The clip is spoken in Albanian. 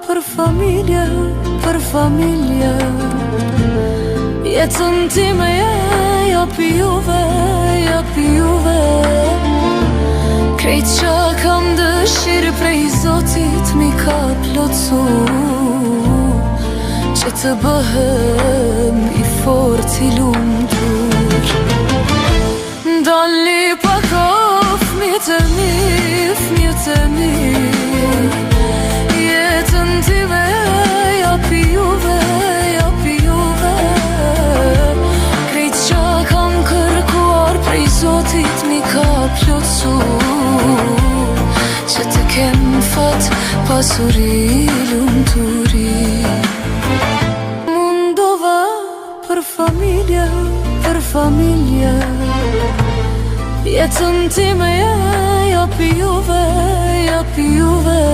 për familje, për familje. Jetën time japi juve, japi juve. Krejt qa kam dëshirë prej Zotit mi ka plotsu, që të bëhem i fort i lumtur. Dalli pa kof, mjetë e mi, mjetë e mi. Jetën time japi juve, japi juve. Krejt qa kam kërkuar prej Zotit mi ka plotsu, që të kem fat pasuri lumturi. Mundova për familje, për familje. Jetën time japi juve, japi juve.